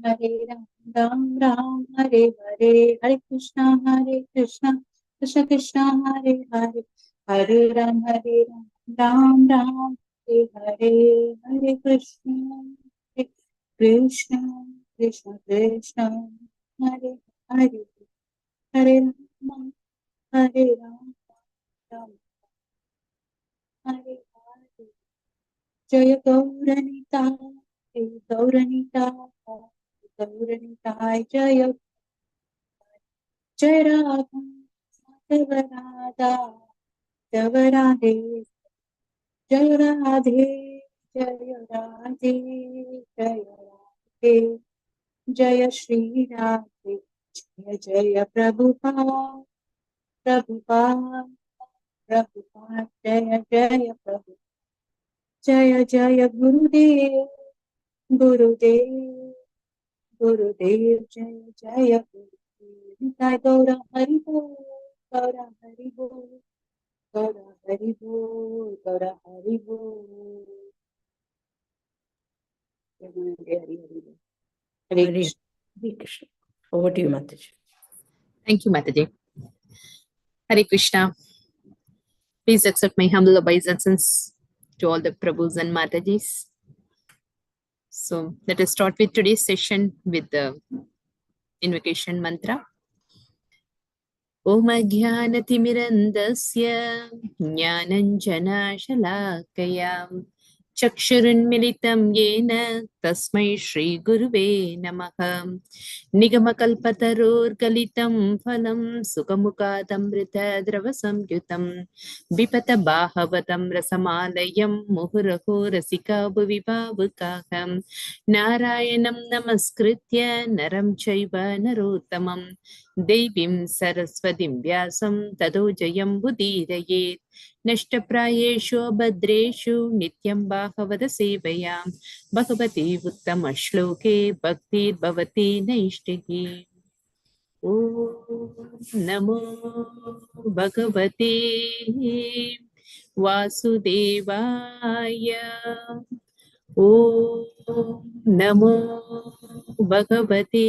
Hare Ram, Ram Ram, Hare Hare, Hare Krishna, Krishna Krishna, Hare Hare, Hare Ram, Ram Ram, Hare Hare, Hare Krishna, Krishna Krishna, Hare Hare, Hare Ram, Hare Ram, Ram Hare Hare. Jaya Gauranita, Gauranita, Gauranita, Jaya Jaya Radha, Radha, Jaya Radhe, Jaya Radhe, Jaya Radhe, Jaya Radhe, Jaya Shri Radhe, Jaya Jaya Prabhupada, Prabhupada, Prabhupada, Jaya Jaya Prabhupada, Jaya Jaya Gurudev, Gurudev, Gurudev, Jaya Jaya Gurudev, Nitai Gaura Haribo, Gaura Haribo, Gaura Haribo, Gaura Haribo. Hare Krishna. Hare Krishna. Over to you, Mataji. Thank you, Mataji. Hare Krishna. Please accept my humble obeisance to all the Prabhus and Matajis. So let us start with today's session with the invocation mantra. Om Ajnanatimirandasya Jnananjana Shalakaya Chakshurunmilitam Yena Tasmai Shri Guruve Namaha Nigamakalpatarur Kalitam Phalam Sukamukadamrita Dravasamyutam Vipata Bahavatam Rasamalayam Muhuraho Rasika Bhuvibhavukaham Narayanam Namaskritya Naram Chaiva Narottamam Devim Saraswatim Vyasam Tado Jayam Budhirayet Nashtaprayeshu Bhadreshu Nityam Bhavada Sevaya Bhagavati Uttama Shloke Bhakti Bhavati Naishtaki Om Namo Bhagavate Vasudevaya Om Namo Bhagavate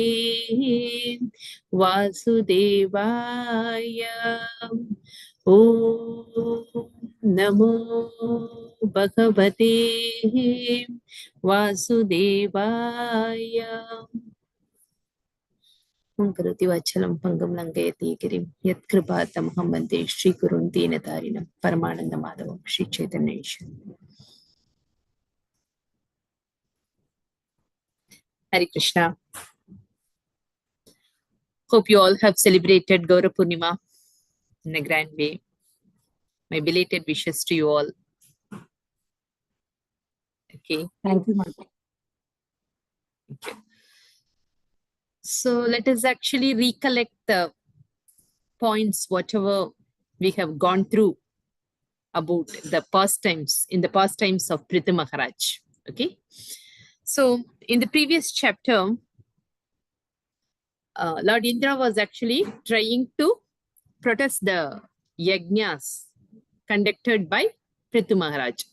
Vasudevaya Om Namo Bhagavate Vasudevaya Om Karoti Vachalam Pangam Langayati Girim Yat Kripatamaham Bande Shri Kuruntina Tarinam Paramananda Madhavam Shri Chaitanya Isham. Hare Krishna. Hope you all have celebrated Gaura Purnima in a grand way. My belated wishes to you all. Okay. Thank you, Mataji. Thank you. So let us actually recollect the points, whatever we have gone through about the pastimes, in the pastimes of Prithu Maharaj. Okay. So in the previous chapter, Lord Indra was actually trying to protest the yajnas conducted by Prithu Maharaj.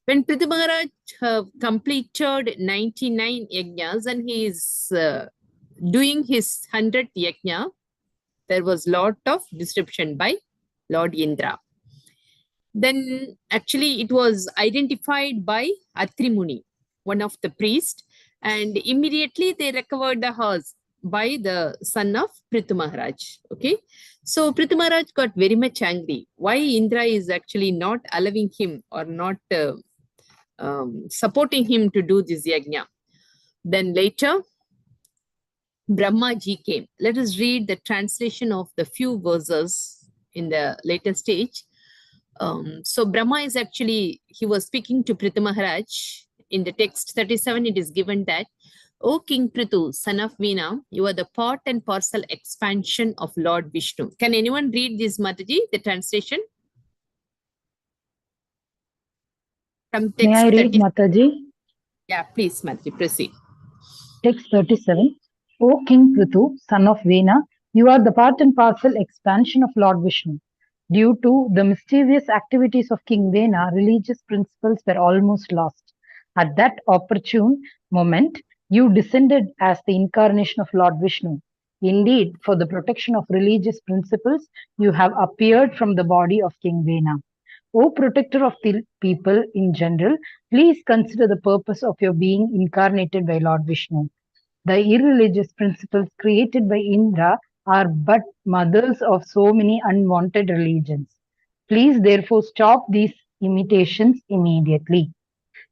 When Prithu Maharaj completed 99 yajnas and he is doing his 100th yajna, there was a lot of disruption by Lord Indra. Then actually it was identified by Atri Muni, one of the priests, and immediately they recovered the horse by the son of Prithu Maharaj. Okay, so Prithu Maharaj got very much angry. Why Indra is actually not allowing him or not supporting him to do this yajna? Then later, Brahma ji came. Let us read the translation of the few verses in the later stage. So Brahma is actually, he was speaking to Prithu Maharaj. In the text 37, it is given that, O King Prithu, son of Veena, you are the part and parcel expansion of Lord Vishnu. Can anyone read this, Mataji, the translation? From text May I read, 30. Mataji? Yeah, please, Mataji, proceed. Text 37. O King Prithu, son of Veena, you are the part and parcel expansion of Lord Vishnu. Due to the mischievous activities of King Vena, religious principles were almost lost. At that opportune moment, You descended as the incarnation of Lord Vishnu. Indeed, for the protection of religious principles, you have appeared from the body of King Vena. O protector of the people in general, please consider the purpose of your being incarnated by Lord Vishnu. The irreligious principles created by Indra are but mothers of so many unwanted religions. Please therefore stop these imitations immediately.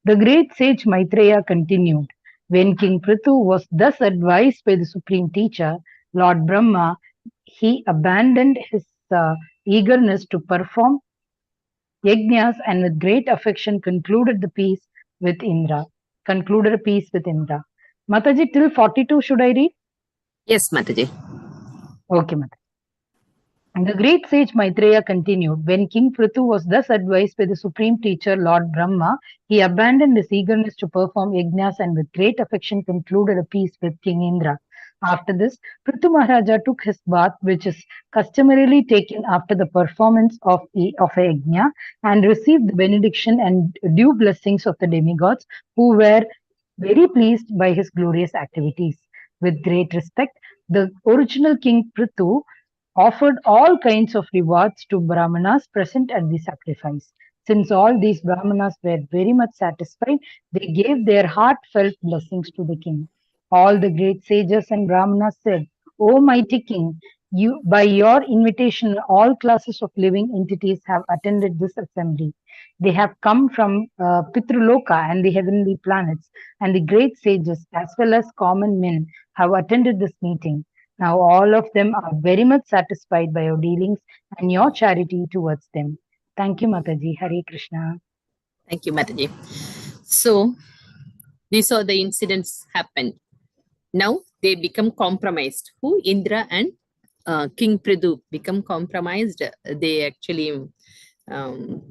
The great sage Maitreya continued, when King Prithu was thus advised by the supreme teacher, Lord Brahma, he abandoned his eagerness to perform yajnas and with great affection concluded a peace with Indra. Mataji, till 42 should I read? Yes, Mataji. Okay, Mataji. The great sage Maitreya continued, when King Prithu was thus advised by the supreme teacher Lord Brahma, he abandoned his eagerness to perform yajnas and with great affection concluded a peace with King Indra. After this, Prithu Maharaja took his bath, which is customarily taken after the performance of a yajna, and received the benediction and due blessings of the demigods, who were very pleased by his glorious activities. With great respect, the original King Prithu offered all kinds of rewards to Brahmanas present at the sacrifice. Since all these Brahmanas were very much satisfied, they gave their heartfelt blessings to the king. All the great sages and Brahmanas said, O mighty king, you, by your invitation, all classes of living entities have attended this assembly. They have come from Pitruloka and the heavenly planets, and the great sages as well as common men have attended this meeting. Now all of them are very much satisfied by your dealings and your charity towards them. Thank you, Mataji. Hare Krishna. Thank you, Mataji. So these are the incidents happened. Now they become compromised. Who? Indra and King Prithu become compromised. They actually come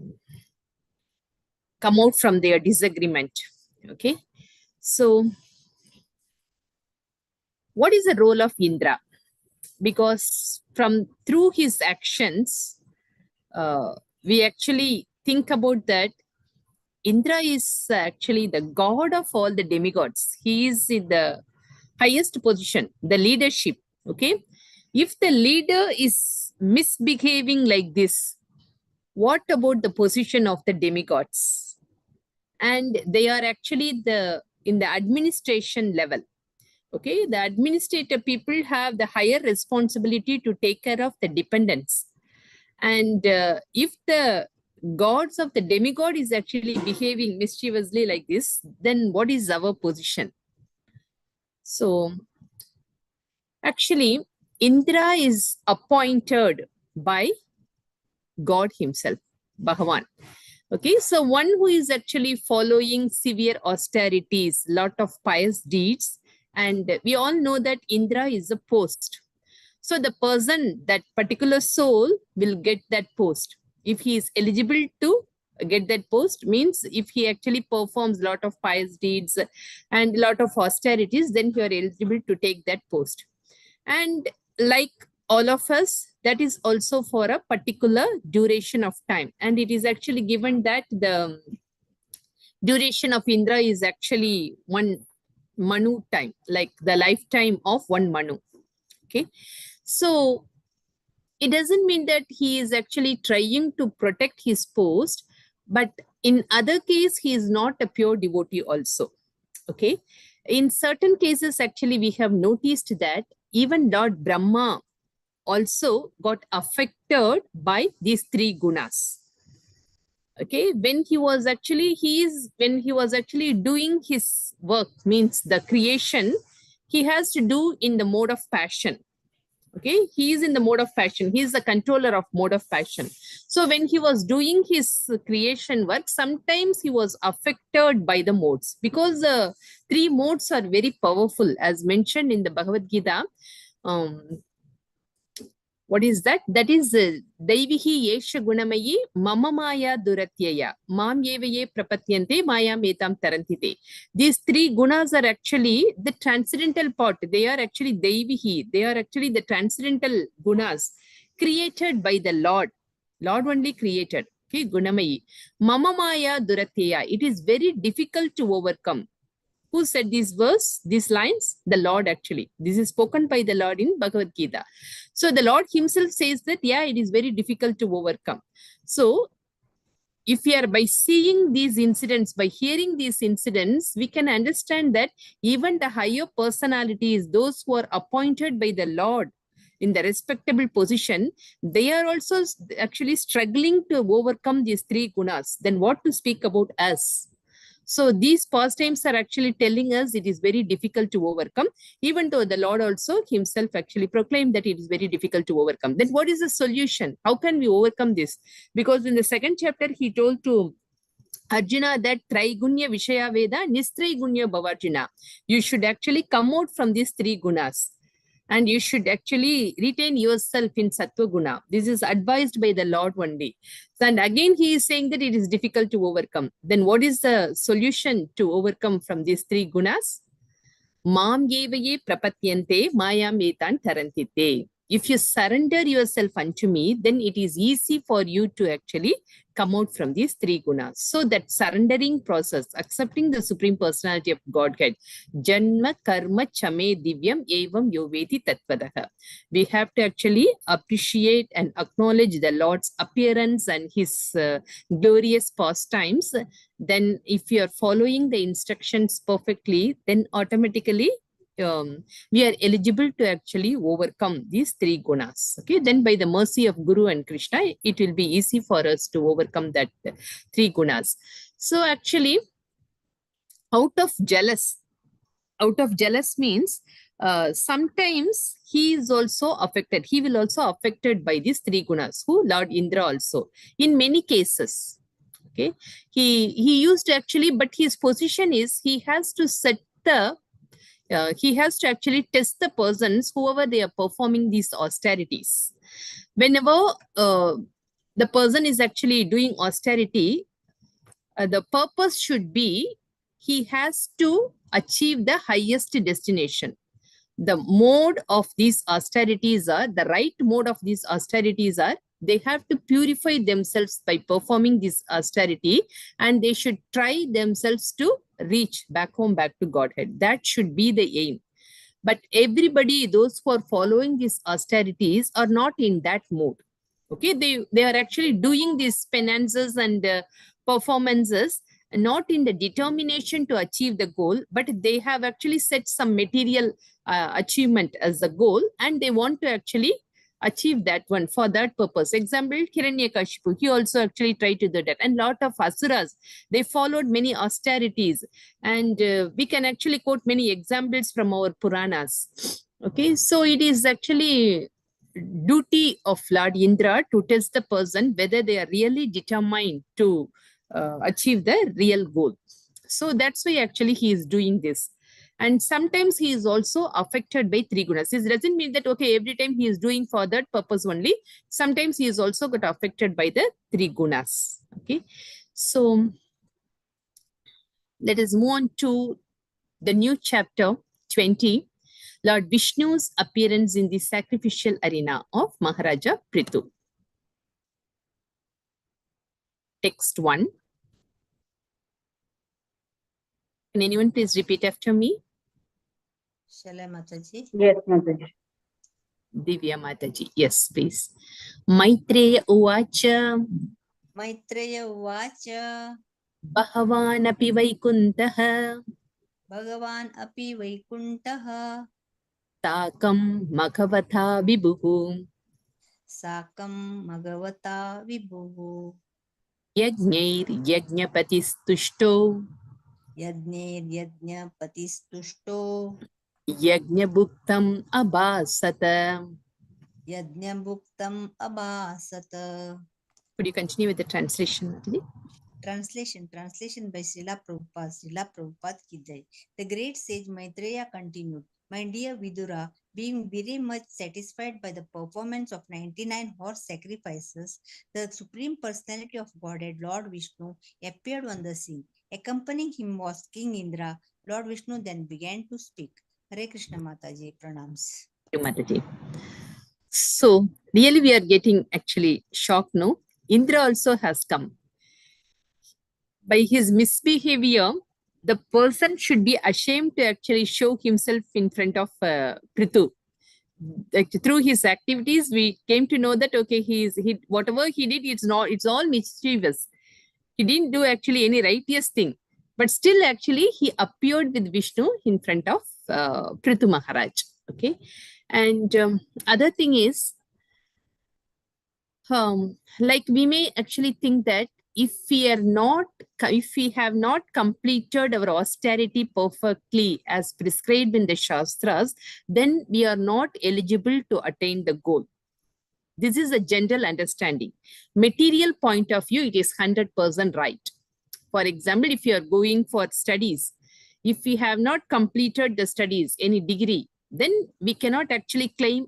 out from their disagreement. Okay. So what is the role of Indra? Because through his actions, we actually think about that Indra is actually the god of all the demigods. He is in the highest position, the leadership. Okay. If the leader is misbehaving like this, what about the position of the demigods? And they are actually in the administration level. Okay, the administrator people have the higher responsibility to take care of the dependents. And if the gods of the demigod is actually behaving mischievously like this, then what is our position? So actually, Indra is appointed by God himself, Bhagavan. Okay, so one who is actually following severe austerities, lot of pious deeds, and we all know that Indra is a post. So the person, that particular soul will get that post. If he is eligible to get that post, means if he actually performs a lot of pious deeds and a lot of austerities, then you are eligible to take that post. And like all of us, that is also for a particular duration of time. And it is actually given that the duration of Indra is actually one Manu time, like the lifetime of one Manu. Okay. So it doesn't mean that he is actually trying to protect his post, but in other case, he is not a pure devotee also. Okay. In certain cases, actually, we have noticed that even Lord Brahma also got affected by these three gunas. Okay, when he was actually doing his work, means the creation, he has to do in the mode of passion. Okay, he is in the mode of passion. He is the controller of mode of passion. So when he was doing his creation work, sometimes he was affected by the modes, because the three modes are very powerful, as mentioned in the Bhagavad Gita. What is that? That is Daivihi Yesha Gunamayi Mama Maya Duratyaya Mam Yevaye Prapatyante Maya Metam Tarantite. These three gunas are actually the transcendental part. They are actually Daivihi. They are actually the transcendental gunas created by the Lord. Lord only created. Okay, Gunamayi. Mama Maya Duratyaya. It is very difficult to overcome. Who said these lines? The Lord actually. This is spoken by the Lord in Bhagavad Gita. So the Lord himself says that, yeah, it is very difficult to overcome. So if we are by seeing these incidents, by hearing these incidents, we can understand that even the higher personalities, those who are appointed by the Lord in the respectable position, they are also actually struggling to overcome these three gunas. Then what to speak about us? So these pastimes are actually telling us it is very difficult to overcome, even though the Lord also himself actually proclaimed that it is very difficult to overcome. Then what is the solution? How can we overcome this? Because in the second chapter, he told to Arjuna that Traigunya Vishaya Veda, Nistraigunya Bhavarjuna. You should actually come out from these three gunas. And you should actually retain yourself in Sattva Guna. This is advised by the Lord only. And again, he is saying that it is difficult to overcome. Then what is the solution to overcome from these three gunas? Mam yevaye prapatyante mayam etan tarantite. If you surrender yourself unto me, then it is easy for you to actually come out from these three gunas. So that surrendering process, accepting the Supreme Personality of Godhead, Janma Karma Chame Divyam Evam Yoveti Tatvadaha. We have to actually appreciate and acknowledge the Lord's appearance and his glorious pastimes. Then if you are following the instructions perfectly, then automatically we are eligible to actually overcome these three gunas. Okay, then by the mercy of Guru and Krishna, it will be easy for us to overcome that three gunas. So actually, out of jealous means sometimes he is also affected. He will also affected by these three gunas. Who? Lord Indra also. In many cases, okay, he used to actually, but his position is he has to set the he has to actually test the persons, whoever they are performing these austerities. Whenever the person is actually doing austerity, the purpose should be he has to achieve the highest destination. The mode of these austerities are, the right mode of these austerities are, they have to purify themselves by performing this austerity, and they should try themselves to reach back home, back to Godhead. That should be the aim. But everybody, those who are following these austerities are not in that mode. Okay, they are actually doing these penances and performances, not in the determination to achieve the goal, but they have actually set some material achievement as the goal, and they want to actually achieve that one for that purpose. Example, Hiranyakashipu, he also actually tried to do that. And lot of asuras, they followed many austerities. And we can actually quote many examples from our Puranas. Okay, so it is actually duty of Lord Indra to test the person whether they are really determined to achieve the real goal. So that's why actually he is doing this. And sometimes he is also affected by three gunas. This doesn't mean that, okay, every time he is doing for that purpose only. Sometimes he is also got affected by the three gunas. Okay, so let us move on to the new chapter 20. Lord Vishnu's appearance in the sacrificial arena of Maharaja Prithu. Text 1. Can anyone please repeat after me? Shala Mataji. Yes, Mataji. Divya Mataji. Yes, please. Maitreya Uvacha. Maitreya Uvacha. Bhagavan api Vaikuntaha. Bhagavan api Vaikuntaha. Takam Maghavata Vibhuhu. Sakam Magavata Vibhuhu. Yajnair Yajnapatis-tushto. Yajner Yajna Patistushto. Yajnabhuktam Abhasata. Yajna Bhuktam Abhasata. Could you continue with the translation, Mataji? Translation by Srila Prabhupada. Srila Prabhupada ki jai. The great sage Maitreya continued. My dear Vidura, being very much satisfied by the performance of 99 horse sacrifices, the Supreme Personality of Godhead, Lord Vishnu, appeared on the scene. Accompanying him was King Indra. Lord Vishnu then began to speak. Hare Krishna Mataji, pranams. Mataji. So, really we are getting actually shocked now. Indra also has come. By his misbehavior, the person should be ashamed to actually show himself in front of Prithu. Like, through his activities, we came to know that, okay, he whatever he did, it's all mischievous. He didn't do actually any righteous thing, but still actually he appeared with Vishnu in front of Prithu Maharaj. Okay, and other thing is, like we may actually think that if we have not completed our austerity perfectly as prescribed in the Shastras, then we are not eligible to attain the goal. This is a general understanding. Material point of view, it is 100% right. For example, if you are going for studies, if we have not completed the studies, any degree, then we cannot actually claim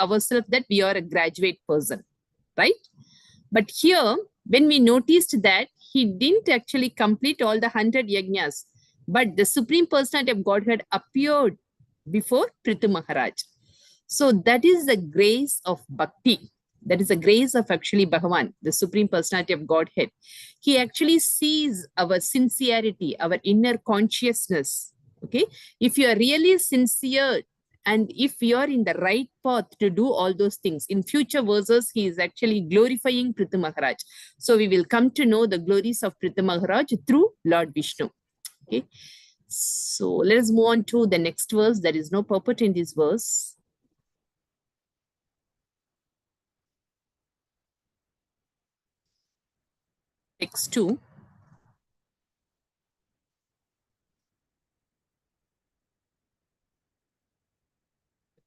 ourselves that we are a graduate person, right? But here, when we noticed that he didn't actually complete all the 100 yajnas, but the Supreme Personality of Godhead appeared before Prithu Maharaj. So that is the grace of bhakti. That is the grace of actually Bhagavan, the Supreme Personality of Godhead. He actually sees our sincerity, our inner consciousness. Okay, if you are really sincere and if you are in the right path to do all those things, in future verses, he is actually glorifying Prithu Maharaj. So we will come to know the glories of Prithu Maharaj through Lord Vishnu. Okay, so let us move on to the next verse. There is no purport in this verse. Text 2.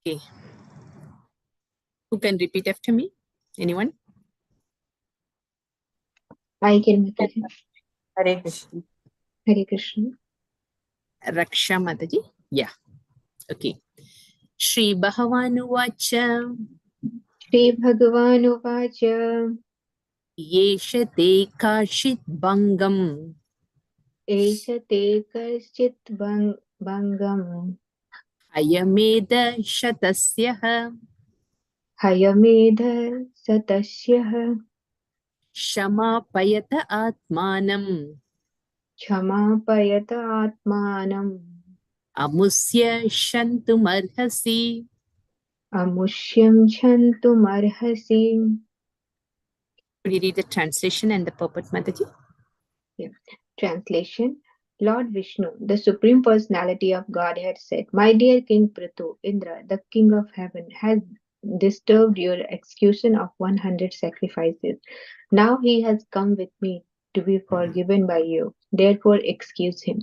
Okay. Who can repeat after me? Anyone? I can repeat it. Hare Krishna. Hare Krishna. Raksha Mataji? Yeah. Okay. Shri Bhagawanuvacha Shri Bhagavanuvacha Yesha te kashit bhangam Esha te karchit bhangam ayameda shatasya Hayamedha satasya shamapayata atmanam Kshamapayata atmanam amusya shantumarhasi. Amushyam chantumarhasi. Could you read the translation and the purport, Mataji? Translation. Lord Vishnu, the Supreme Personality of Godhead said, My dear King Prithu, Indra, the King of Heaven, has disturbed your execution of 100 sacrifices. Now he has come with me to be forgiven by you. Therefore excuse him.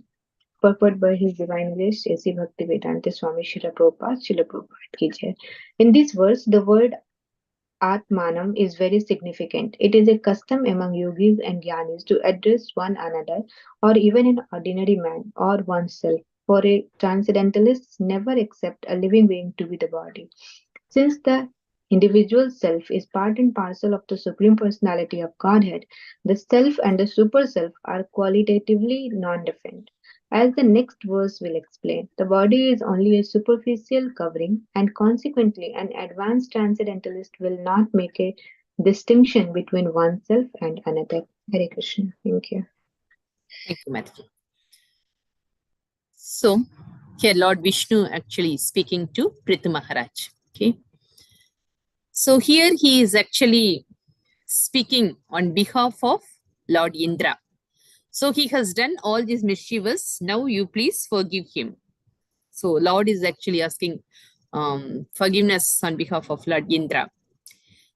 Purport by His Divine Grace, A.C. Bhaktivedanta Swami Srila Prabhupada Ki Jai. In this verse, the word Atmanam is very significant. It is a custom among yogis and jnanis to address one another or even an ordinary man or oneself. For a transcendentalist, never accept a living being to be the body. Since the individual self is part and parcel of the Supreme Personality of Godhead, the self and the super self are qualitatively non-different. As the next verse will explain, the body is only a superficial covering, and consequently, an advanced transcendentalist will not make a distinction between oneself and another. Hare Krishna. Thank you. Thank you, Mataji. So, here Lord Vishnu actually speaking to Prithu Maharaj. Okay. So here he is actually speaking on behalf of Lord Indra. So he has done all these mischievous. Now you please forgive him. So Lord is actually asking forgiveness on behalf of Lord Indra.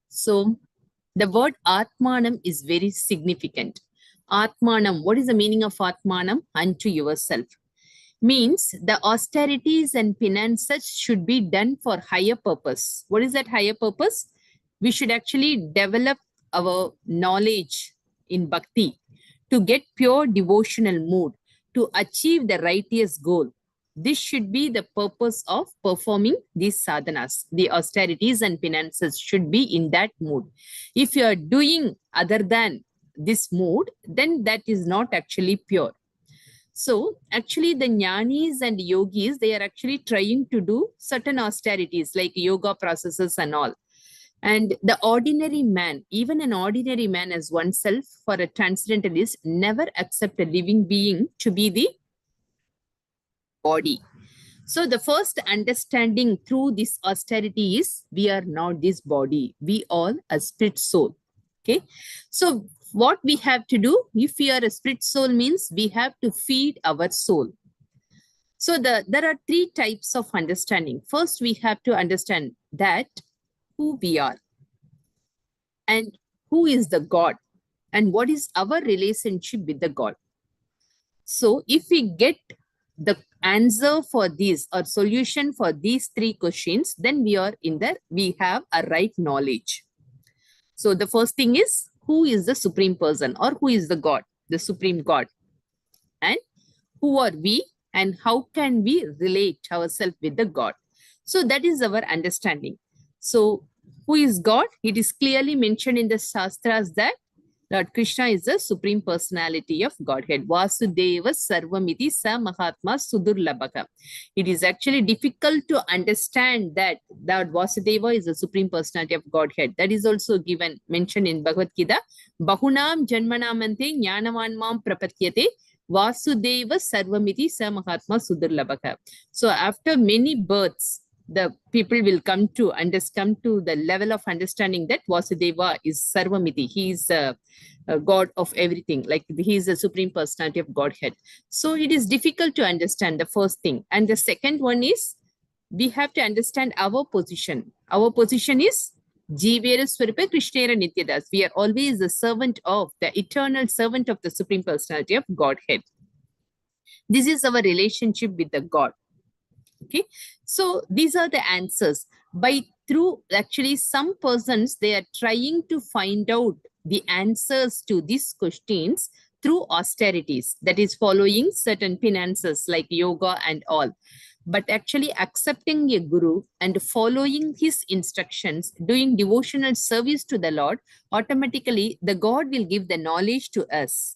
So the word Atmanam is very significant. Atmanam, what is the meaning of Atmanam? Unto yourself. Means the austerities and penances should be done for higher purpose. What is that higher purpose? We should actually develop our knowledge in bhakti to get pure devotional mood, to achieve the righteous goal. This should be the purpose of performing these sadhanas. The austerities and penances should be in that mood. If you are doing other than this mood, then that is not actually pure. So actually the jnanis and yogis, they are actually trying to do certain austerities like yoga processes and all. And the ordinary man, even an ordinary man as oneself, for a transcendentalist, never accept a living being to be the body. So the first understanding through this austerity is we are not this body. We all a spirit soul. Okay. So what we have to do, if we are a spirit soul, means we have to feed our soul. So there are three types of understanding. First, we have to understand that who we are and who is the God and what is our relationship with the God. So if we get the answer for these or solution for these three questions, then we have a right knowledge. So the first thing is, who is the supreme person or who is the God, the supreme God? And who are we and how can we relate ourselves with the God? So that is our understanding. So who is God? It is clearly mentioned in the Shastras that Lord Krishna is the Supreme Personality of Godhead. Vasudeva Sarvamiti Sa Mahatma Sudurlabhaka. It is actually difficult to understand that Vasudeva is the Supreme Personality of Godhead. That is also mentioned in Bhagavad Gita. Bahunam Janmanamante Jnanavanmam Prapatyate Vasudeva Sarvamiti Sa Mahatma Sudurlabhaka. So after many births, the people will come to the level of understanding that Vasudeva is Sarvamiti. He is a God of everything. Like he is the Supreme Personality of Godhead. So it is difficult to understand, the first thing. And the second one is we have to understand our position. Our position is Jivera Swarupa Krishnera Nityadas. We are always the servant of the eternal servant of the Supreme Personality of Godhead. This is our relationship with the God. Okay, so these are the answers. Actually, some persons, they are trying to find out the answers to these questions through austerities, that is following certain penances like yoga and all. But actually accepting a guru and following his instructions, doing devotional service to the Lord, automatically the God will give the knowledge to us.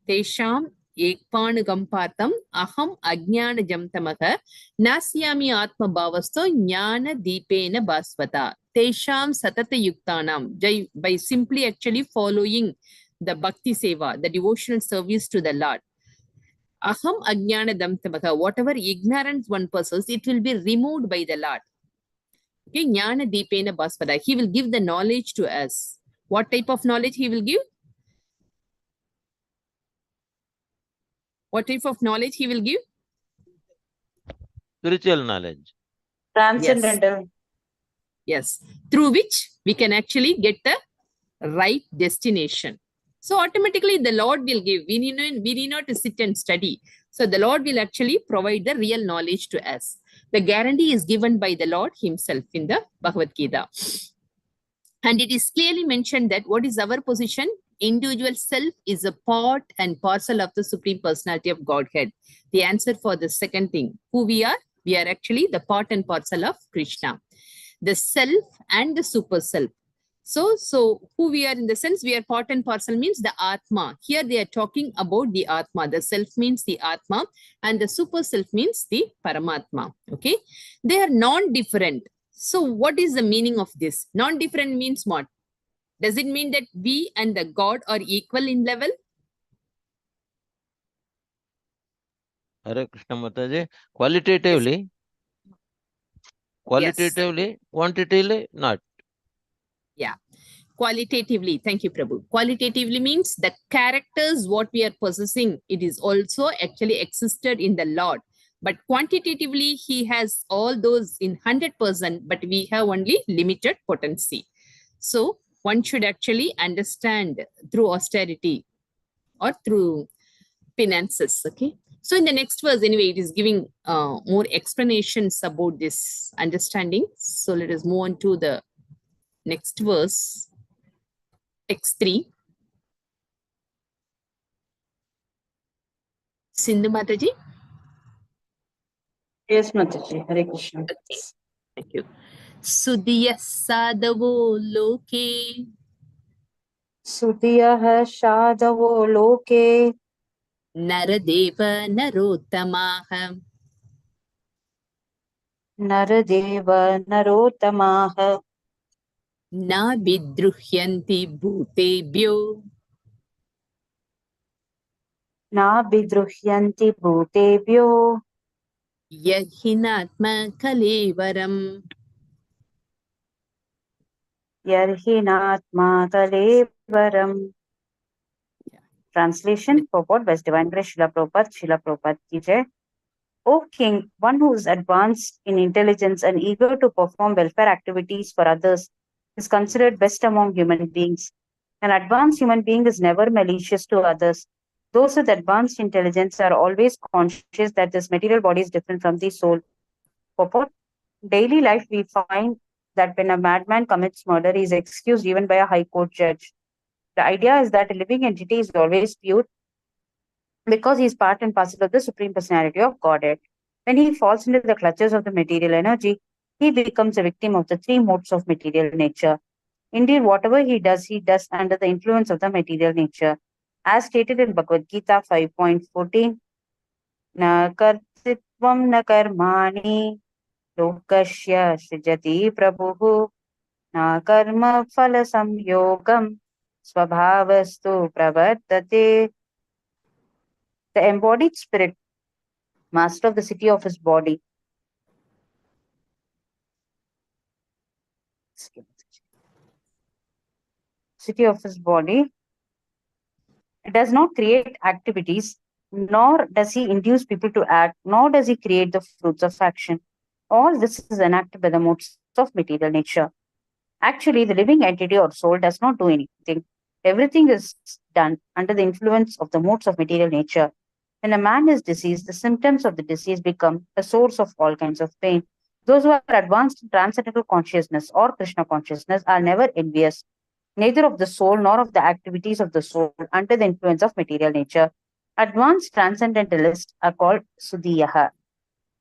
Tesham ekpanugam partam aham ajnana jamtamaha nasyami atma bhavasto jnana deepena bhasvata. Tesham satata yuktanam. By simply actually following the bhakti seva, the devotional service to the Lord. Aham ajnana damtamaha. Whatever ignorance one possesses, it will be removed by the Lord. Okay, jnana deepena bhasvata. He will give the knowledge to us. What type of knowledge he will give? What type of knowledge he will give? Spiritual knowledge. Transcendental. Yes. Through which we can actually get the right destination. So automatically the Lord will give. We need not to sit and study. So the Lord will actually provide the real knowledge to us. The guarantee is given by the Lord himself in the Bhagavad Gita. And it is clearly mentioned that what is our position? Individual self is a part and parcel of the Supreme Personality of Godhead. The answer for the second thing, who we are actually the part and parcel of Krishna. The self and the super self. So who we are in the sense, we are part and parcel means the Atma. Here they are talking about the Atma. The self means the Atma and the super self means the Paramatma. Okay. They are non-different. So what is the meaning of this? Non-different means what? Does it mean that we and the God are equal in level? Hare Krishna Mataji. Qualitatively, quantitatively, not. Yeah. Qualitatively, thank you, Prabhu. Qualitatively means the characters, what we are possessing, it is also actually existed in the Lord. But quantitatively, he has all those in 100%, but we have only limited potency. So one should actually understand through austerity or through penances. Okay. So in the next verse, anyway, it is giving more explanations about this understanding. So let us move on to the next verse, text 3. Sindhu Mataji. Yes, Mataji. Hare Krishna. Okay. Thank you. Sudhiya sadavo loke Sudhiyah shadavo loke naradeva narotamaha naradeva narotamaha na vidruhyanti bhutebhyo na bidruhyanti bhutebhyo Yahinatma Kalevaram. Yarhinatma Kalevaram. Translation, purport by Divine Grace Srila Prabhupada ki jai. O King, one who is advanced in intelligence and eager to perform welfare activities for others is considered best among human beings. An advanced human being is never malicious to others. Those with advanced intelligence are always conscious that this material body is different from the soul. Purport. Daily life we find that when a madman commits murder, he is excused even by a high court judge. The idea is that a living entity is always pure because he is part and parcel of the Supreme Personality of Godhead. When he falls into the clutches of the material energy, he becomes a victim of the three modes of material nature. Indeed, whatever he does under the influence of the material nature. As stated in Bhagavad Gita 5.14, Na kartitvam na karmani lokasya srijati prabhuhu na karma phala samyogam svabhavastu pravartate. The embodied spirit, master of the city of his body, does not create activities, nor does he induce people to act, nor does he create the fruits of action. All this is enacted by the modes of material nature. Actually, the living entity or soul does not do anything. Everything is done under the influence of the modes of material nature. When a man is diseased, the symptoms of the disease become a source of all kinds of pain. Those who are advanced in transcendental consciousness or Krishna consciousness are never envious, neither of the soul nor of the activities of the soul under the influence of material nature. Advanced transcendentalists are called Sudhiyaha.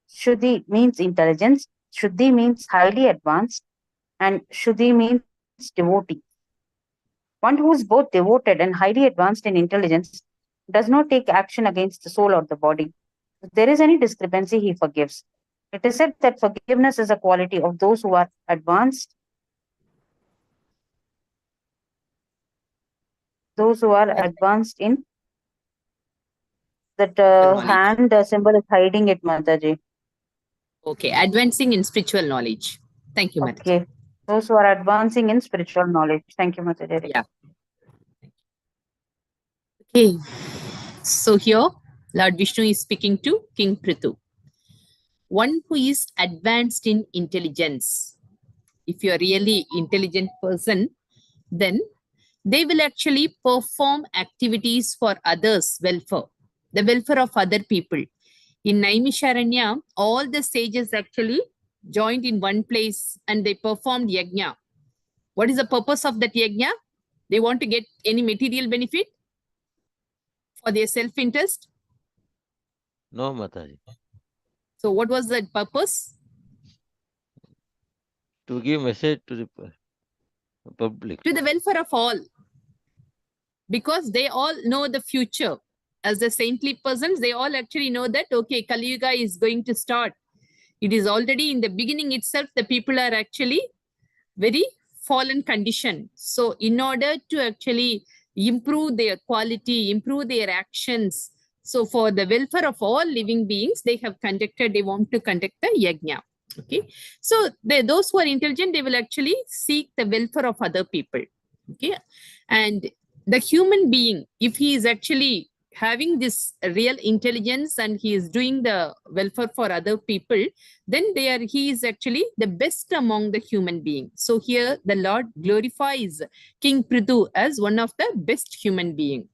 Shuddhi means intelligence, Shuddhi means highly advanced, and Shuddhi means devotee. One who is both devoted and highly advanced in intelligence does not take action against the soul or the body. If there is any discrepancy, he forgives. It is said that forgiveness is a quality of those who are advanced, in that Knowledge. hand symbol is hiding it, Mataji. Okay, advancing in spiritual knowledge. Thank you, Mataji. Okay, those who are advancing in spiritual knowledge. Thank you, Mataji. Yeah. Okay, so here Lord Vishnu is speaking to King Prithu. One who is advanced in intelligence. If you're really intelligent person, then they will actually perform activities for others' welfare, the welfare of other people. In Naimisharanya, all the sages actually joined in one place and they performed yajna. What is the purpose of that yajna? They want to get any material benefit for their self-interest? No, Mataji. So what was the purpose? To give message to the public. To the welfare of all. Because they all know the future. As the saintly persons, they all actually know that, okay, Kali Yuga is going to start. It is already in the beginning itself, the people are actually very fallen condition. So in order to actually improve their quality, improve their actions, so for the welfare of all living beings, they want to conduct the yajna. Okay. So those who are intelligent, they will actually seek the welfare of other people. Okay. And the human being, if he is actually having this real intelligence and he is doing the welfare for other people, then he is actually the best among the human beings. So here the Lord glorifies King Prithu as one of the best human being.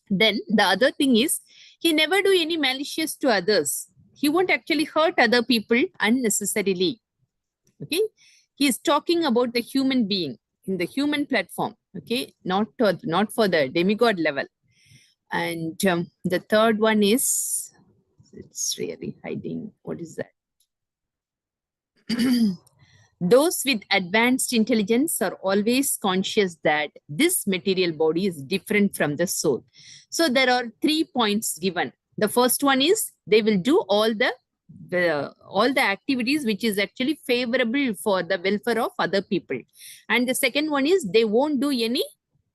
Then the other thing is, he never do any malicious to others. He won't actually hurt other people unnecessarily. Okay, he is talking about the human being in the human platform. Okay, not for the demigod level. And the third one is, it's really hiding. What is that? Those with advanced intelligence are always conscious that this material body is different from the soul. So there are 3 points given. The first one is they will do all the activities which is actually favorable for the welfare of other people. And the second one is they won't do any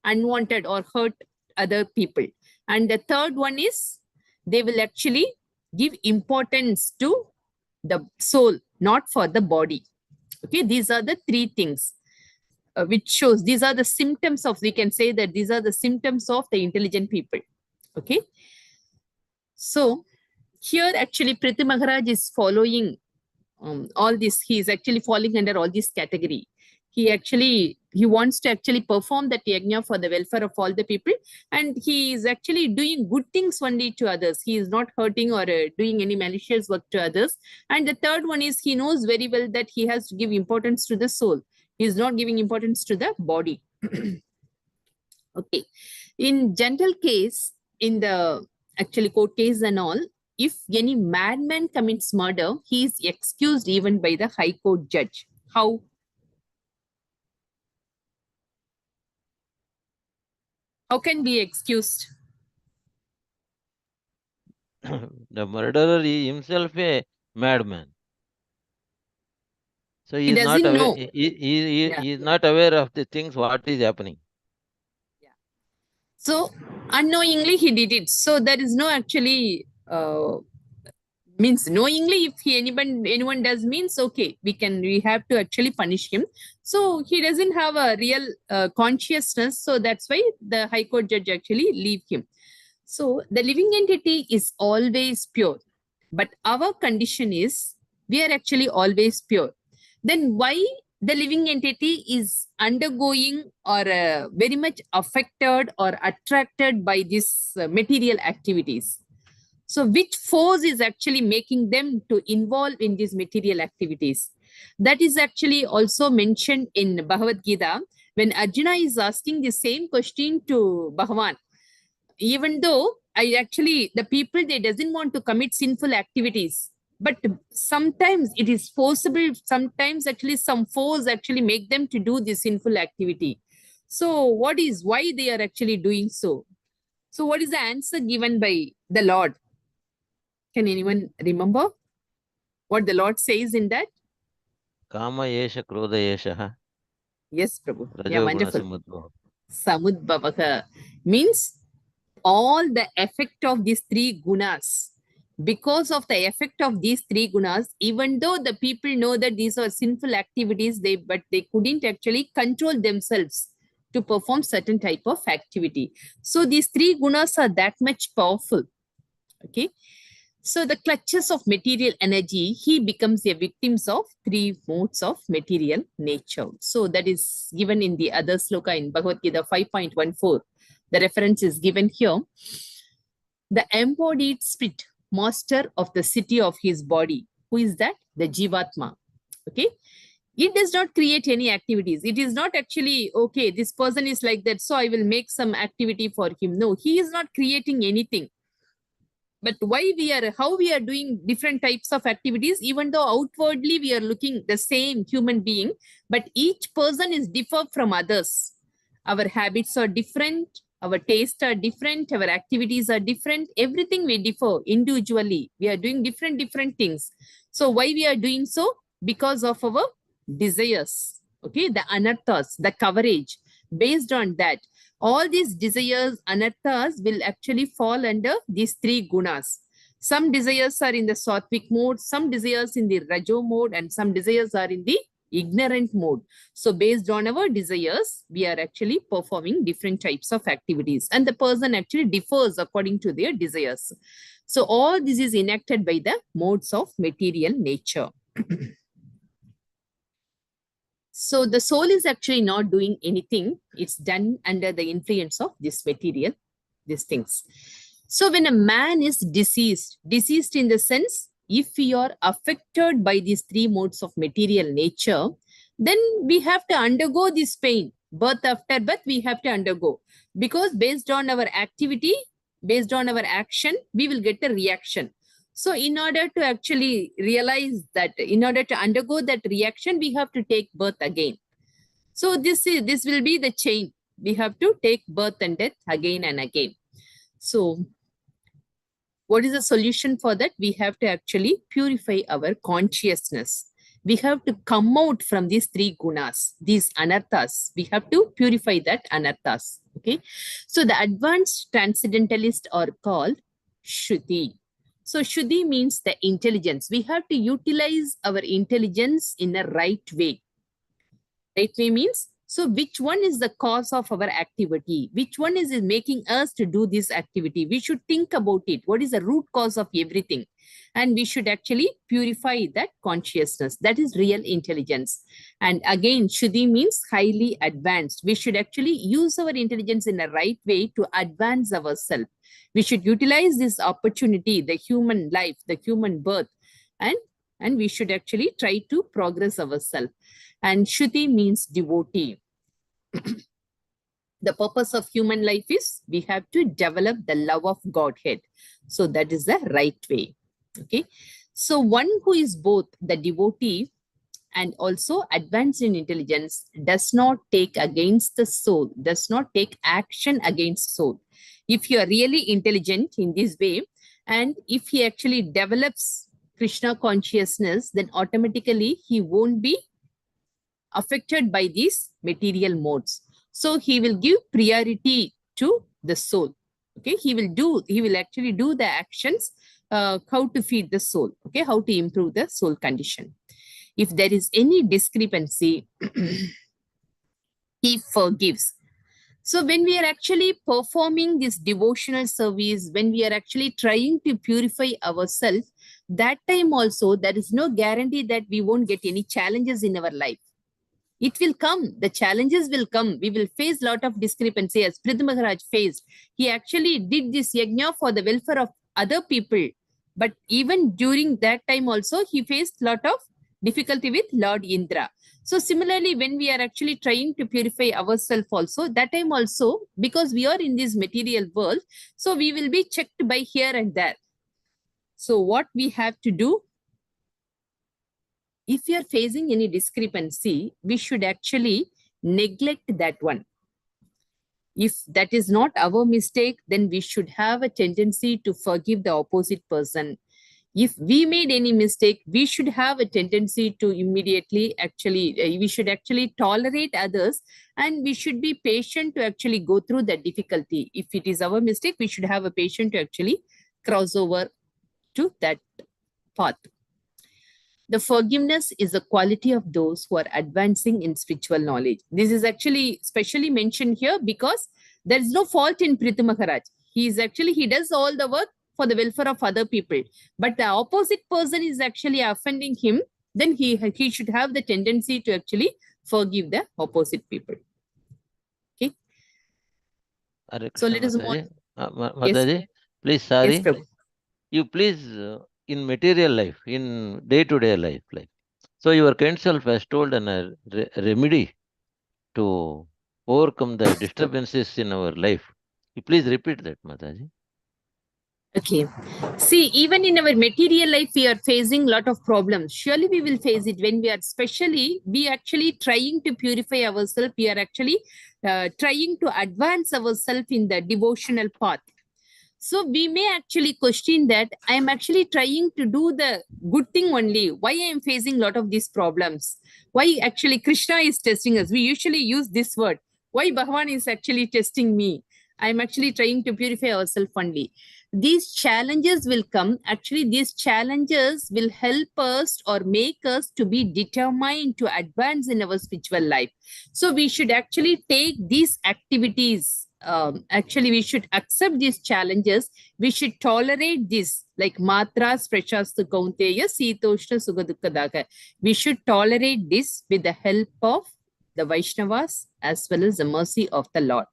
unwanted or hurt other people. And the third one is they will actually give importance to the soul, not for the body. Okay, these are the three things which shows these are the symptoms of, we can say that these are the symptoms of the intelligent people. Okay, so here actually Priti Maharaj is following all this. He is actually falling under all this category. He wants to actually perform that yajna for the welfare of all the people, and he is actually doing good things only to others. He is not hurting or doing any malicious work to others. And the third one is he knows very well that he has to give importance to the soul. He is not giving importance to the body. Okay, in general case, in the actually court case and all, if any madman commits murder, he is excused even by the High Court judge. How? How can be excused? The murderer is himself a madman. So He doesn't know. He is not aware of the things what is happening. So unknowingly he did it. So there is no actually means knowingly, if anyone does, means okay, we have to actually punish him. So he doesn't have a real consciousness. So that's why the High Court judge actually leave him. So the living entity is always pure, but our condition is we are actually always pure. Then why the living entity is undergoing or very much affected or attracted by these material activities? So which force is actually making them to involve in these material activities? That is actually also mentioned in Bhagavad Gita when Arjuna is asking the same question to Bhagavan. Even though the people, they doesn't want to commit sinful activities, but sometimes it is forcible. Sometimes actually some force actually make them to do this sinful activity. So why they are actually doing so? So what is the answer given by the Lord? Can anyone remember what the Lord says in that? Kama yesha krodha yesha. Yes, Prabhu. Yeah, Rajoguna wonderful. samudbhava. Samudbhavaka means all the effect of these three gunas. Because of the effect of these three gunas, even though the people know that these are sinful activities, but they couldn't actually control themselves to perform certain type of activity. So these three gunas are that much powerful. Okay. So the clutches of material energy, he becomes a victim of three modes of material nature. So that is given in the other sloka in Bhagavad Gita 5.14. The reference is given here. The embodied spirit, master of the city of his body. Who is that? The Jivatma. Okay. It does not create any activities. It is not actually, okay, this person is like that, so I will make some activity for him. No, he is not creating anything. But how we are doing different types of activities, even though outwardly we are looking the same human being, but each person is different from others. Our habits are different, our tastes are different, our activities are different, everything we differ individually. We are doing different things. So why we are doing so? Because of our desires, okay, the anarthas, the coverage. Based on that, all these desires, anarthas, will actually fall under these three gunas. Some desires are in the sattvic mode, some desires in the rajo mode, and some desires are in the ignorant mode. So based on our desires, we are actually performing different types of activities, and the person actually differs according to their desires. So all this is enacted by the modes of material nature. So the soul is actually not doing anything. It's done under the influence of this material, these things. So when a man is deceased in the sense, if we are affected by these three modes of material nature, then we have to undergo this pain. Birth after birth, we have to undergo. Because based on our activity, based on our action, we will get a reaction. So in order to actually realize that, in order to undergo that reaction, we have to take birth again. So this will be the chain. We have to take birth and death again and again. So what is the solution for that? We have to actually purify our consciousness. We have to come out from these three gunas, these anarthas. We have to purify that anarthas. Okay. So the advanced transcendentalists are called Shruti. So Shuddhi means the intelligence. We have to utilize our intelligence in a right way. Right way means, so which one is the cause of our activity? Which one is making us to do this activity? We should think about it. What is the root cause of everything? And we should actually purify that consciousness. That is real intelligence. And again, Shuddhi means highly advanced. We should actually use our intelligence in a right way to advance ourselves. We should utilize this opportunity, the human life, the human birth, and we should actually try to progress ourselves. And Shruti means devotee. The purpose of human life is we have to develop the love of Godhead. So that is the right way. Okay. So one who is both the devotee and also advanced in intelligence does not take against the soul, does not take action against soul. If you are really intelligent in this way, and if he actually develops Krishna consciousness, then automatically he won't be affected by these material modes. So he will give priority to the soul. Okay, he will actually do the actions, how to feed the soul, okay, how to improve the soul condition. If there is any discrepancy, he forgives. So when we are actually performing this devotional service, when we are actually trying to purify ourselves, that time also there is no guarantee that we won't get any challenges in our life. It will come. The challenges will come. We will face a lot of discrepancy as Prithu Maharaj faced. He actually did this yajna for the welfare of other people. But even during that time also, he faced a lot of difficulty with Lord Indra. So similarly, when we are actually trying to purify ourselves also, that time also, because we are in this material world, so we will be checked by here and there. So what we have to do, if we are facing any discrepancy, we should actually neglect that one. If that is not our mistake, then we should have a tendency to forgive the opposite person. If we made any mistake, we should have a tendency to immediately we should actually tolerate others, and we should be patient to actually go through that difficulty. If it is our mistake, we should have a patience to actually cross over to that path. The forgiveness is a quality of those who are advancing in spiritual knowledge. This is actually specially mentioned here because there is no fault in Prithu Maharaj. He does all the work for the welfare of other people. But the opposite person is actually offending him, then he should have the tendency to actually forgive the opposite people. Okay. So let us move on. Mataji, please, sorry. Yes, Prabhu. You please, in material life, in day-to-day life. So your kind self has told a remedy to overcome the disturbances in our life. You please repeat that, Mataji. Okay. See, even in our material life, we are facing a lot of problems. Surely we will face it when we are actually trying to purify ourselves. We are actually trying to advance ourselves in the devotional path. So we may actually question that I am actually trying to do the good thing only. Why I am facing a lot of these problems? Why actually Krishna is testing us? We usually use this word. Why Bhagavan is actually testing me? I am actually trying to purify ourselves only. These challenges will come. Actually, these challenges will help us or make us to be determined to advance in our spiritual life. So we should actually take these activities. Actually, we should accept these challenges. We should tolerate this, like matra sprashastu kaunteya sitoshna sugadukadaga. We should tolerate this with the help of the Vaishnavas as well as the mercy of the Lord.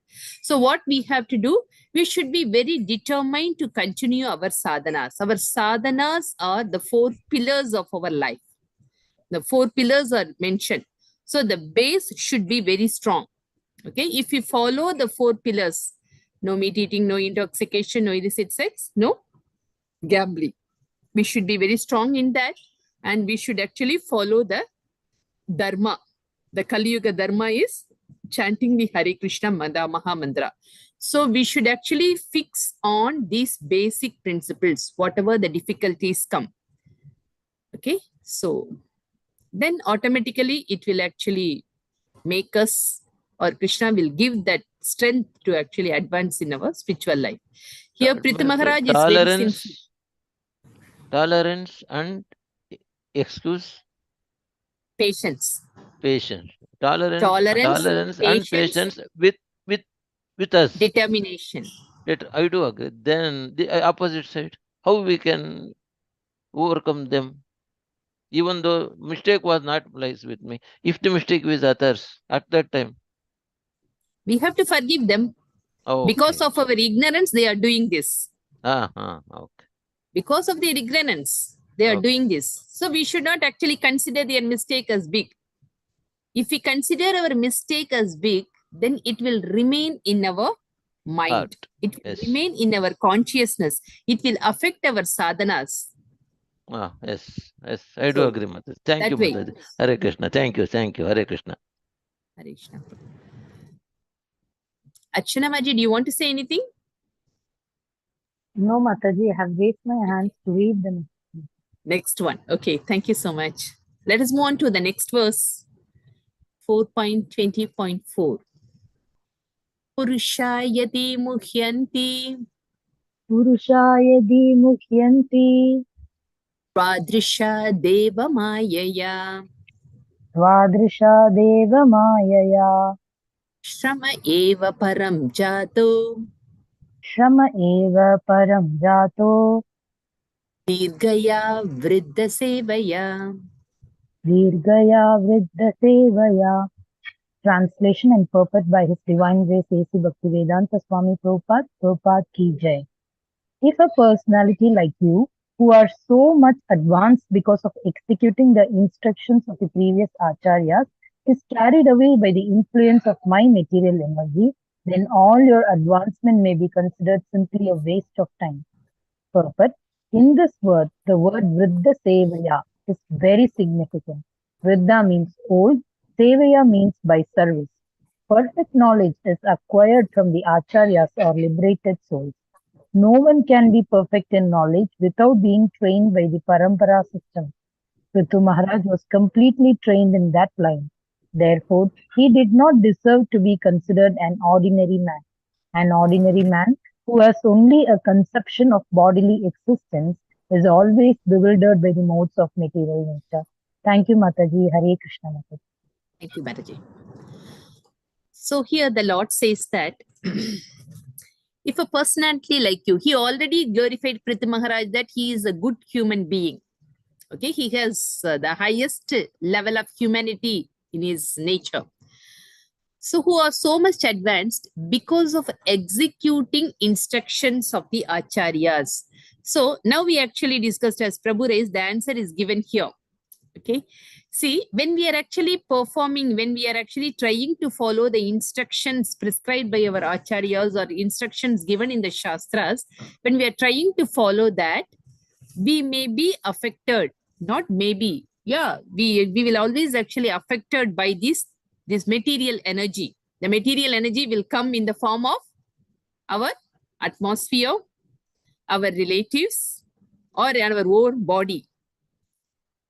So what we have to do, we should be very determined to continue our sadhanas. Our sadhanas are the 4 pillars of our life. The 4 pillars are mentioned. So the base should be very strong. Okay, if we follow the 4 pillars, no meat eating, no intoxication, no illicit sex, no gambling. We should be very strong in that, and we should actually follow the dharma. The Kali Yuga dharma is chanting the Hare Krishna Maha Mantra. So we should actually fix on these basic principles, whatever the difficulties come. Okay, so then automatically it will actually make us, or Krishna will give that strength to actually advance in our spiritual life. Here, Prithu Maharaj is very sincere. tolerance and excuse, Patience. patience. Tolerance, Tolerance, tolerance and patience, patience with with us. determination. I do agree. Then the opposite side, how we can overcome them, even though mistake was not lies with me. If the mistake was others at that time, We have to forgive them. Because okay. of our ignorance, they are doing this. Okay. Because of their ignorance, they are Okay. doing this. So we should not actually consider their mistake as big. If we consider our mistake as big, then it will remain in our mind. Heart. It will Yes. remain in our consciousness. It will affect our sadhanas. Yes. I do So, agree, Mataji. Thank that you, way. Mataji. Hare Krishna. Thank you. Hare Krishna. Hare Krishna. Archana Maji, do you want to say anything? No, Mataji, I have raised my hands to read them. Next one. Okay, thank you so much. Let us move on to the next verse. 4.20.4. Purushayati muhyanti Purushaya muhyanti Pradrisha deva mayaya Svadrisha deva mayaya Shrama eva param jato Shrama eva param jato Dirgaya vriddha sevaya. Virgaya Vriddha Sevaya. Translation and purport by His Divine Grace A.C. Bhaktivedanta Swami Prabhupada, Prabhupada Ki Jai. If a personality like you, who are so much advanced because of executing the instructions of the previous acharyas, is carried away by the influence of my material energy, then all your advancement may be considered simply a waste of time. Purport. In this word, the word Vriddha Sevaya is very significant. Vriddha means old, Sevaya means by service. Perfect knowledge is acquired from the acharyas or liberated souls. No one can be perfect in knowledge without being trained by the parampara system. Prithu Maharaj was completely trained in that line. Therefore, he did not deserve to be considered an ordinary man. An ordinary man who has only a conception of bodily existence is always bewildered by the modes of material nature. Thank you, Mataji. Hare Krishna, Mataji. Thank you, Balaji. So here the Lord says that if a personality like you, he already glorified Prithu Maharaj that he is a good human being. Okay, he has the highest level of humanity in his nature. So who are so much advanced because of executing instructions of the acharyas. So now we actually discussed, as Prabhu raised, the answer is given here. Okay, see, when we are actually performing, when we are actually trying to follow the instructions prescribed by our acharyas or instructions given in the shastras, when we are trying to follow that, we may be affected, not maybe, yeah, we will always actually affected by this material energy. The material energy will come in the form of our atmosphere, our relatives, or our own body.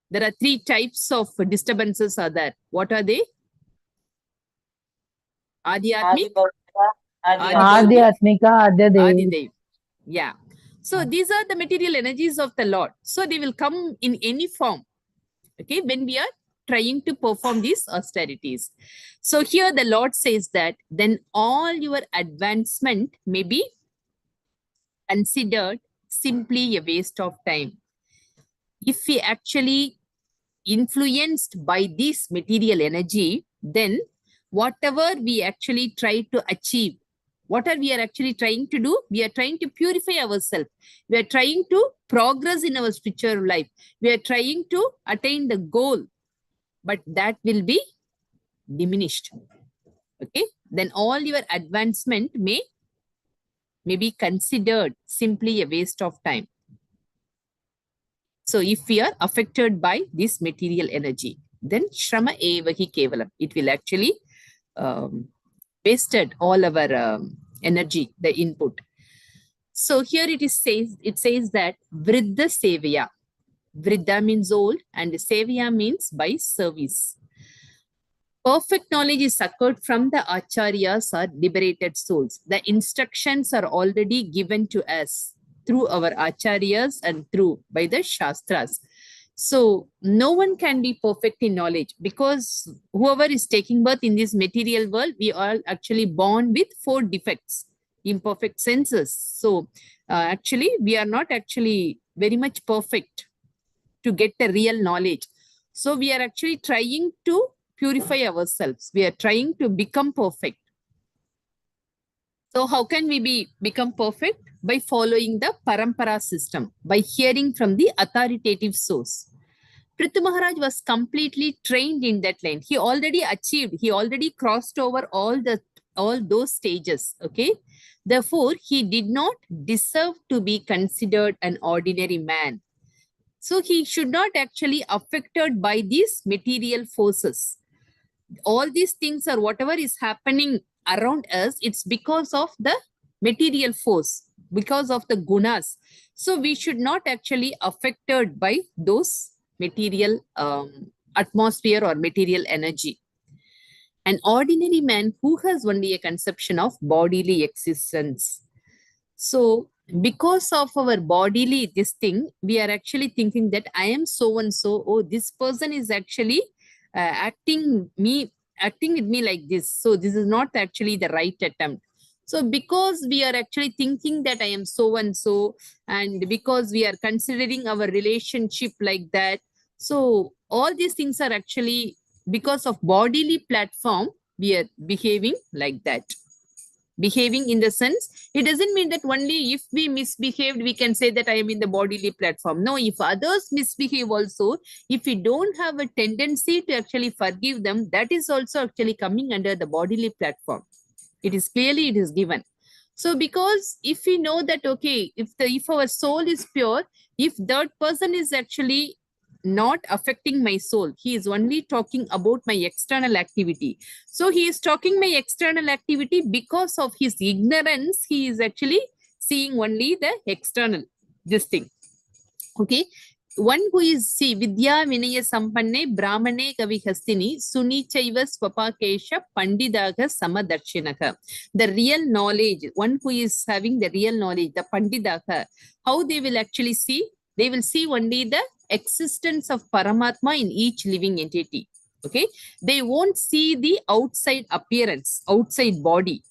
There are three types of disturbances are there. What are they? Adhyatmik, Adhyatmika, Adyadev. Adidev. Yeah. So these are the material energies of the Lord. So they will come in any form. Okay, when we are trying to perform these austerities. So here the Lord says that then all your advancement may be considered simply a waste of time. If we actually influenced by this material energy, then whatever we actually try to achieve, what are we are actually trying to do? We are trying to purify ourselves. We are trying to progress in our spiritual life. We are trying to attain the goal, but that will be diminished. Okay, then all your advancement may be considered simply a waste of time. So if we are affected by this material energy, then Shrama Evahi Kevalam, it will actually wasted all our energy, the input. So here it says that Vriddha Sevaya. Vriddha means old and Sevaya means by service. Perfect knowledge is occurred from the acharyas or liberated souls. The instructions are already given to us. through our acharyas and through by the shastras. So no one can be perfect in knowledge, because whoever is taking birth in this material world, we are actually born with 4 defects, imperfect senses. So actually, we are not actually very much perfect to get the real knowledge. So we are actually trying to purify ourselves. We are trying to become perfect. So how can we become perfect? By following the parampara system, by hearing from the authoritative source. Prithu Maharaj was completely trained in that line. He already achieved, he already crossed over all those stages. Okay. Therefore, he did not deserve to be considered an ordinary man. So he should not actually affected by these material forces. All these things or whatever is happening around us, it's because of the material force, because of the gunas. So we should not actually affected by those material atmosphere or material energy. An ordinary man who has only a conception of bodily existence. So because of our bodily this thing, we are actually thinking that I am so and so. Oh, this person is actually acting with me like this. So this is not actually the right attempt. So because we are actually thinking that I am so and so, and because we are considering our relationship like that, so all these things are actually because of bodily platform, we are behaving like that. Behaving in the sense, it doesn't mean that only if we misbehaved, we can say that I am in the bodily platform. No, if others misbehave also, if we don't have a tendency to actually forgive them, that is also actually coming under the bodily platform. It is clearly, it is given. So because if we know that, okay, if our soul is pure, if that person is actually not affecting my soul, he is only talking about my external activity. So he is talking my external activity because of his ignorance. He is actually seeing only the external, this thing. Okay. One who is, see, Vidya Vinaya Sampanne Brahmane Kavihastini Sunichaiva Swapakesha Pandidaga Samadarshinaga. The real knowledge, one who is having the real knowledge, the Pandidaga, how they will actually see? They will see only the existence of Paramatma in each living entity. Okay. They won't see the outside appearance, outside body.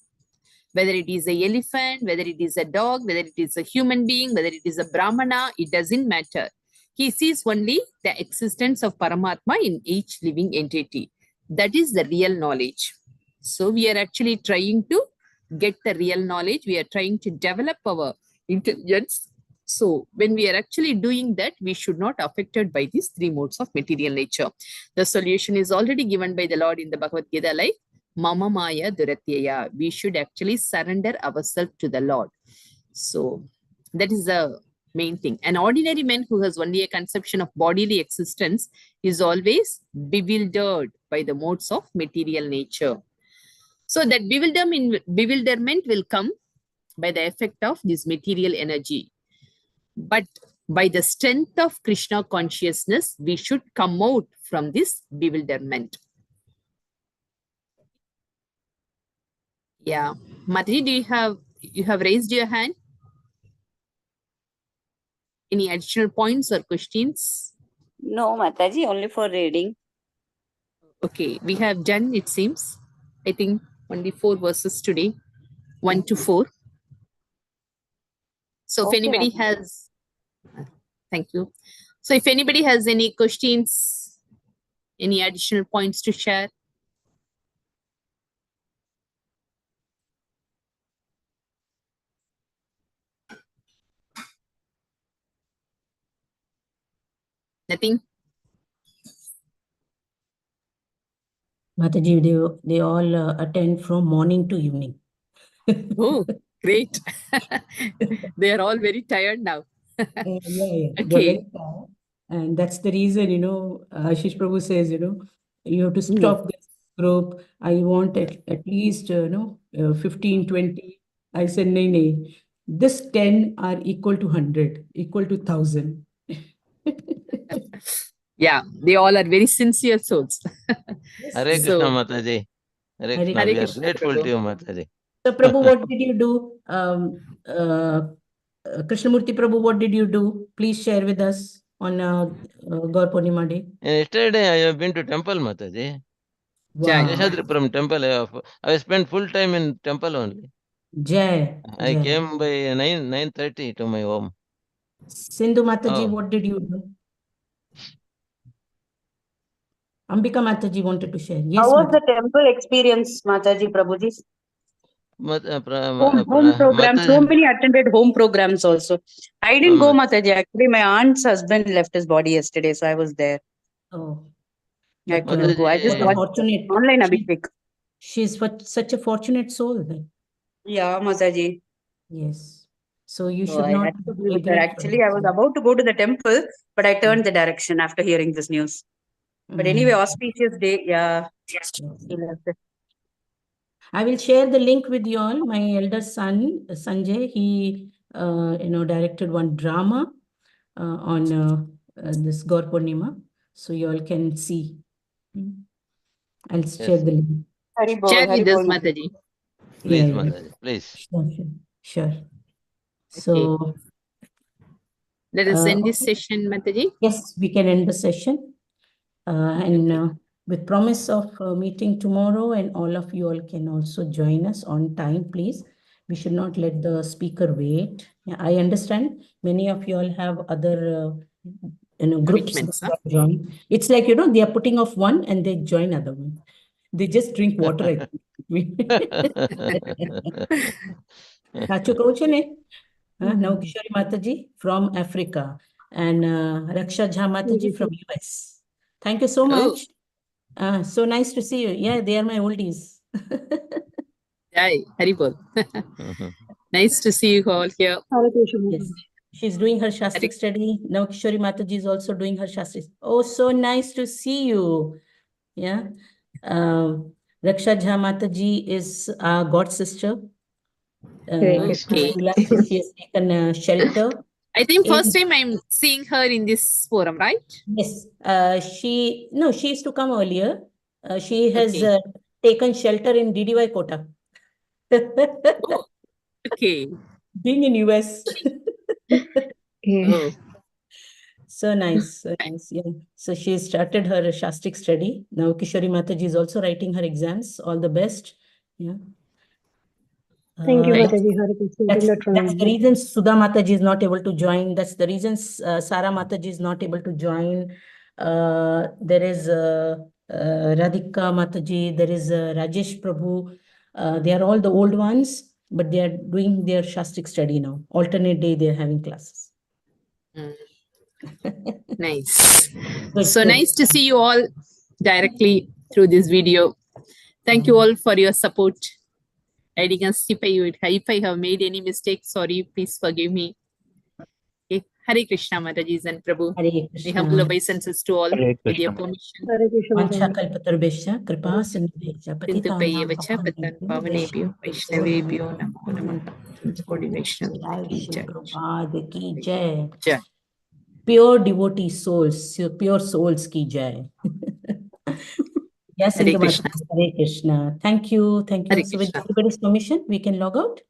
Whether it is an elephant, whether it is a dog, whether it is a human being, whether it is a Brahmana, it doesn't matter. He sees only the existence of Paramatma in each living entity. That is the real knowledge. So we are actually trying to get the real knowledge. We are trying to develop our intelligence. So when we are actually doing that, we should not affected by these 3 modes of material nature. The solution is already given by the Lord in the Bhagavad Gita, like Mama Maya Duratyaya. We should actually surrender ourselves to the Lord. So that is the main thing. An ordinary man who has only a conception of bodily existence is always bewildered by the modes of material nature. So that bewilderment will come by the effect of this material energy. But by the strength of Krishna consciousness, we should come out from this bewilderment. Yeah. Madhuri, you have raised your hand? Any additional points or questions? No, Mataji, only for reading. Okay, we have done, it seems. I think only 4 verses today, 1 to 4. So if Okay, anybody Mataji. has, thank you. So if anybody has any questions, any additional points to share? Nothing? Mataji, they all attend from morning to evening. Oh, great. They are all very tired now. Yeah, they're Okay. very tired. And that's the reason, Ashish Prabhu says, you have to stop this group. I want at least, 15, 20. I said, nay. This 10 are equal to 100, equal to 1,000. Yeah, they all are very sincere souls. Hare Krishna, So, Mataji. Hare Hare Krishna. Hare We are Krishna, grateful to Prabhu. you, Mataji. So, Prabhu, what did you do? Krishnamurti Prabhu, what did you do? Please share with us on Gaur Purnima day. Yesterday I have been to temple, Mataji. Jai. Wow. Sheshadripuram temple. I spent full time in temple only. Jai. I Jai. came by 9:30 to my home. Sindhu Mataji, Oh. what did you do? Ambika Mataji wanted to share. Yes, How was the Mataji. temple experience, Mataji Prabhuji? Home Home programs. So many attended home programs also. I didn't go, Mataji. Actually, my aunt's husband left his body yesterday, so I was there. Oh, I but couldn't go. I just what a watched fortunate. online Abhishek. She's such a fortunate soul. Then. Yeah, Mataji. Yes. So you So should I not had to be with her. regret. Actually, I was about to go to the temple, but I turned the direction after hearing this news. But anyway, auspicious day. Yeah. He left it. I will share the link with you all. My elder son, Sanjay, he directed one drama on this Gaur Purnima. So you all can see. I'll share the link. Share with us, Mataji. Please, Yeah. Mataji, please. Sure. So let us end this session, Mataji. Yes, we can end the session. With promise of meeting tomorrow, and all of you all can also join us on time, please. We should not let the speaker wait. Yeah, I understand many of you all have other groups that join. It's like, they are putting off one and they join other one. They just drink water, I think. Now Kishori Mataji from Africa and Raksha Jha Mataji from US. Thank you so much. So nice to see you. Yeah, they are my oldies. Jai, Haribol. Nice to see you all here. Yes. She's doing her Shastrik study. Now Kishori Mataji is also doing her Shastrik. Oh, so nice to see you. Yeah. Raksha Jha Mataji is our god sister. Okay. She has taken shelter. I think first time I'm seeing her in this forum, right? Yes. She used to come earlier. She has taken shelter in DDY Kota. Oh, okay. Being in US. Yeah. So nice. Yeah. So she started her Shastrik study. Now Kishori Mataji is also writing her exams. All the best. Yeah. Thank you, Mataji. That's the reason Sudha Mataji is not able to join. That's the reason Sara Mataji is not able to join. There is Radhika Mataji. There is Rajesh Prabhu. They are all the old ones, but they are doing their Shastrik study now. Alternate day, they are having classes. Nice. So nice to see you all directly through this video. Thank you all for your support. Guiding us. If I have made any mistakes, sorry, please forgive me. Okay. Hare Krishna, Mataji and Prabhu. Hare Krishna. My humble obeisances to all with your permission. Hare Krishna. Vanchakalpatarubhesha, kripa sindhubhesha, Sindhupaya vacha patitanam patan pavanebhyo vaishnavebhyo namo namah. Kodi Vaishnav. Shri Prabhupada ki jai. Jai. Pure devotee souls, pure souls ki jai. Yes, Hare Krishna. Hare Krishna. Thank you. Hare So with Krishna. everybody's permission, we can log out.